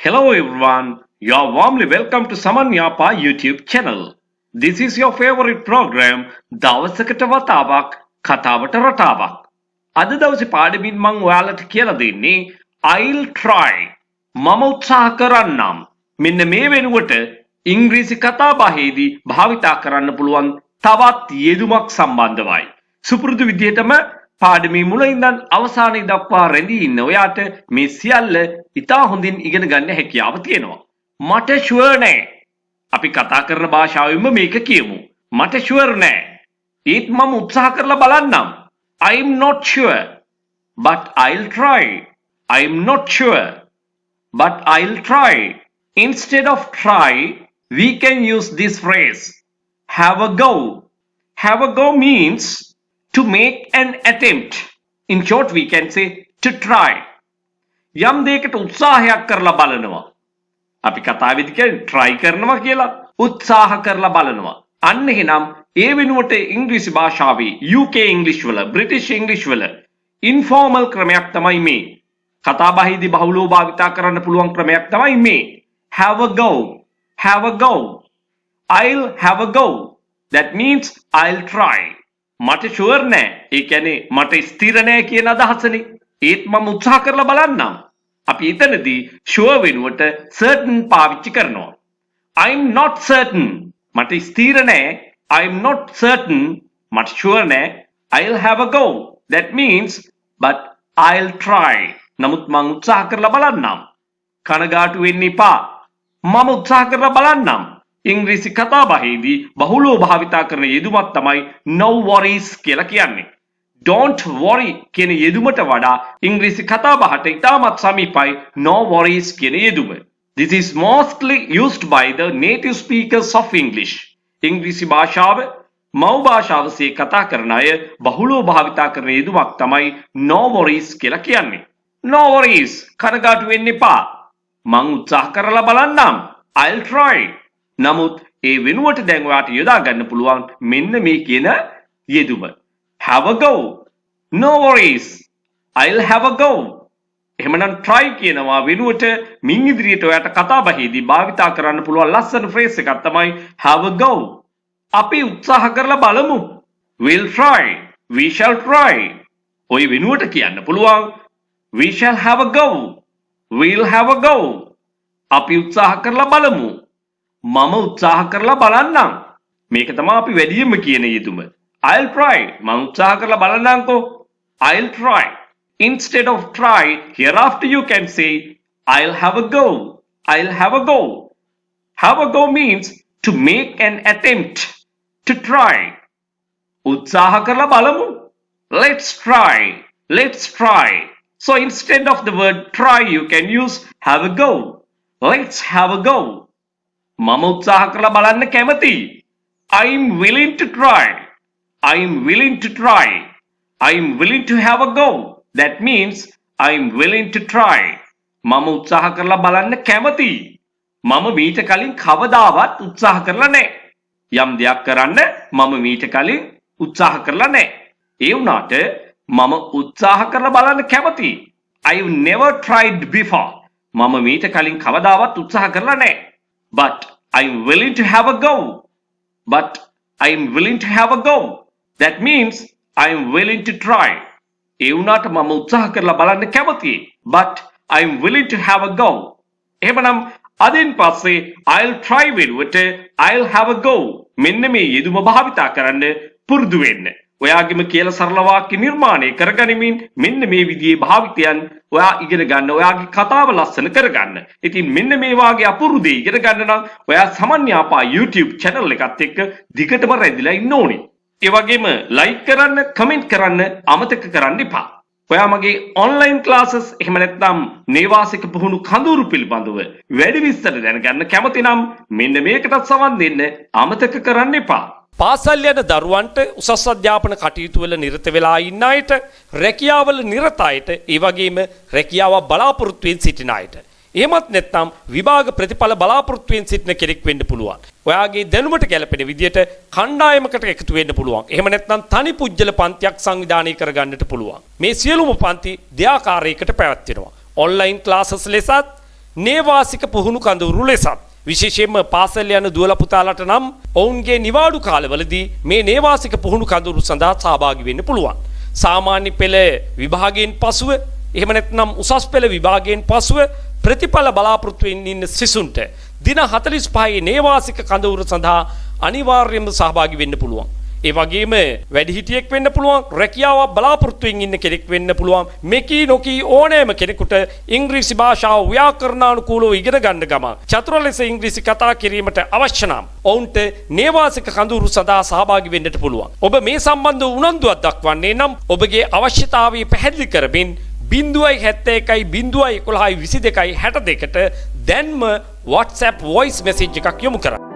Hello everyone, you are warmly welcome to Saman Yapa YouTube channel. This is your favorite program, දවසකට වතාවක් කතාවට රටාවක්. අද දවසේ පාඩමින් මම ඔයාලට කියලා දෙන්නේ I'll try. මම උත්සාහ කරන්නම්. මෙන්න මේ වෙනුවට ඉංග්‍රීසි කතාබහේදී භාවිතා කරන්න පුළුවන් තවත් යෙදුමක් සම්බන්ධවයි. සුපුරුදු විදිහටම පාඩමේ මුල ඉඳන් අවසානයේ දක්වා රැඳී ඉන්න ඔයාට මේ සියල්ල ඉතා හොඳින් ඉගෙන ගන්න හැකියාව තියෙනවා. මට ෂුවර් නෑ. අපි කතා කරන භාෂාවෙම මේක කියමු. මට ෂුවර් නෑ. ඒත් මම උත්සාහ කරලා බලන්නම්. I'm not sure, but I'll try. I'm not sure, but I'll try. Instead of try, we can use this phrase. Have a go. Have a go means to make an attempt. In short, we can say to try. යම් දෙයකට උත්සාහයක් කරලා බලනවා. අපි කතාවේදී කියන්නේ try කරනවා කියලා. උත්සාහ කරලා බලනවා. අන්න එහෙනම් ඒ වෙනුවට ඉංග්‍රීසි භාෂාවේ UK English වල, British English වල informal ක්‍රමයක් තමයි මේ. කතාබහේදී බහුලව භාවිතා කරන්න පුළුවන් ක්‍රමයක් තමයි මේ. Have a go. Have a go. I'll have a go. That means I'll try. මට ෂුවර් නෑ. ඒ කියන්නේ මට ස්ථිර නෑ කියන අදහසනේ. ඒත් මම උත්සාහ කරලා බලන්නම්. අපි එතනදී ෂුවර් වෙනුවට certain පාවිච්චි කරනවා. I'm not certain. මට ස්ථිර නෑ. I'm not certain. මට ෂුවර් නෑ. I'll have a go. That means but I'll try. නමුත් මම උත්සාහ කරලා බලන්නම්. කනගාටු වෙන්න එපා. මම උත්සාහ කරලා බලන්නම්. ඉංග්‍රීසි කතාබහේදී බහුලව භාවිතා කරන යෙදුමක් තමයි no worries කියලා කියන්නේ. Don't worry කියන යෙදුමට වඩා ඉංග්‍රීසි කතාබහට ඉතාමත් සමීපයි no worries කියන යෙදුම. This is mostly used by the native speakers of English. ඉංග්‍රීසි භාෂාව මව් භාෂාවසේ කතා කරන අය බහුලව භාවිතා කරන යෙදුමක් තමයි no worries කියලා කියන්නේ. No worries කනගාටු වෙන්න එපා. මං උත්සාහ කරලා බලන්නම්. I'll try. නමුත් ඒ වෙනුවට දැන් ඔයාට යොදා ගන්න පුළුවන් මෙන්න මේ කියන යෙදුම. Have a go. No worries. I'll have a go. එහෙමනම් try කියනවා වෙනුවට මින් ඉදිරියට ඔයාට කතාබහේදී භාවිතා කරන්න පුළුවන් ලස්සන phrase එකක් තමයි have a go. අපි උත්සාහ කරලා බලමු. We'll try. We shall try. ඔය වෙනුවට කියන්න පුළුවන් we shall have a go. We'll have a go. අපි උත්සාහ කරලා බලමු. මම උත්සාහ කරලා බලන්නම්. මේක තමයි අපි වැඩියෙන්ම කියන යෙදුම. I'll try. මම උත්සාහ කරලා බලන්නම්කෝ. I'll try. Instead of try, hereafter you can say I'll have a go. I'll have a go. Have a go means to make an attempt. To try. උත්සාහ කරලා බලමු. Let's try. Let's try. So instead of the word try, you can use have a go. Let's have a go. මම උත්සාහ කරලා බලන්න කැමතියි. I'm willing to try. I'm willing to try. I'm willing to have a go. That means I'm willing to try. මම උත්සාහ කරලා බලන්න කැමතියි. මම මීට කලින් කවදාවත් උත්සාහ කරලා නැහැ. යම් දෙයක් කරන්න මම මීට කලින් උත්සාහ කරලා නැහැ. ඒ වුණාට මම උත්සාහ කරලා බලන්න කැමතියි. I've never tried before. මම මීට කලින් කවදාවත් උත්සාහ කරලා නැහැ. But I'm willing to have a go. But I'm willing to have a go. That means I'm willing to try. ඒ වුණාට මම උත්සාහ කරලා බලන්න කැමතියි. But I'm willing to have a go. එහෙමනම් අදින් පස්සේ I'll try වෙනුවට I'll have a go. මෙන්න මේ යෙදුම භාවිතා කරන්න පුරුදු වෙන්න. ඔයාගෙම කියලා සරල වාක්‍ය නිර්මාණය කරගනිමින් මෙන්න මේ විදිහේ භාවිතයන් ඔයා ඉගෙන ගන්න. ඔයාගේ කතාව ලස්සන කරගන්න. ඉතින් මෙන්න මේ වාගේ අපුරු දේ ඉගෙන ගන්න නම් ඔයා සමන් යාපා YouTube channel එකත් එක්ක දිගටම රැඳිලා ඉන්න ඕනේ. ඒ වගේම like කරන්න, comment කරන්න අමතක කරන්න එපා. ඔයා මගේ online classes එහෙම නැත්නම් නේවාසික පුහුණු කඳවුරු පිළිබඳව වැඩි විස්තර දැනගන්න කැමති නම් මෙන්න මේකටත් සවන් දෙන්න අමතක කරන්න එපා. පාසල් යන දරුවන්ට උසස් අධ්‍යාපන කටයුතු වල නිරත වෙලා ඉන්න අයට, රැකියාවල නිරත අයට, ඒ වගේම රැකියාව බලාපොරොත්තු වෙන සිටින අයට, එහෙමත් නැත්නම් විභාග ප්‍රතිඵල බලාපොරොත්තු වෙන සිටින කෙනෙක් වෙන්න පුළුවන්. ඔයාගේ දැනුමට ගැලපෙන විදියට කණ්ඩායමකට එකතු වෙන්න පුළුවන්. එහෙම නැත්නම් තනි පුජ්‍යල පන්තියක් සංවිධානය කරගන්නට පුළුවන්. මේ සියලුම පන්ති දෙආකාරයකට පැවැත්වෙනවා. online classes ලෙසත් නේවාසික පුහුණු කඳවුරු ලෙසත් විශේෂයෙන්ම පාසල් යන දුවලා පුතාලට නම් ඔවුන්ගේ නිවාඩු කාලවලදී මේ නේවාසික පුහුණු කඳවුරු සඳහා සහභාගී වෙන්න පුළුවන්. සාමාන්‍ය පෙළ විභාගයෙන් පසුව එහෙම නැත්නම් උසස් පෙළ විභාගයෙන් පසුව ප්‍රතිඵල බලාපොරොත්තු වෙමින් ඉන්න සිසුන්ට දින 45 නේවාසික කඳවුර සඳහා අනිවාර්යයෙන්ම සහභාගී වෙන්න පුළුවන්. ඒ වගේම වැඩිහිටියෙක් වෙන්න පුළුවන්, රැකියාවක් බලාපොරොත්තු වෙමින් ඉන්න කෙනෙක් වෙන්න පුළුවන්. මෙකී නොකී ඕනෑම කෙනෙකුට ඉංග්‍රීසි භාෂාව ව්‍යාකරණානුකූලව ඉගෙන ගන්න ගම චතුර ලෙස ඉංග්‍රීසි කතා කිරීමට අවශ්‍ය නම් ඔවුන්ට නේවාසික කඳවුරු සඳහා සහභාගී වෙන්නට පුළුවන්. ඔබ මේ සම්බන්ධව උනන්දුවක් දක්වන්නේ නම් ඔබගේ අවශ්‍යතාවය පැහැදිලි කරමින් 071 011 22 62ට දැන්ම WhatsApp voice message එකක් යොමු කරන්න.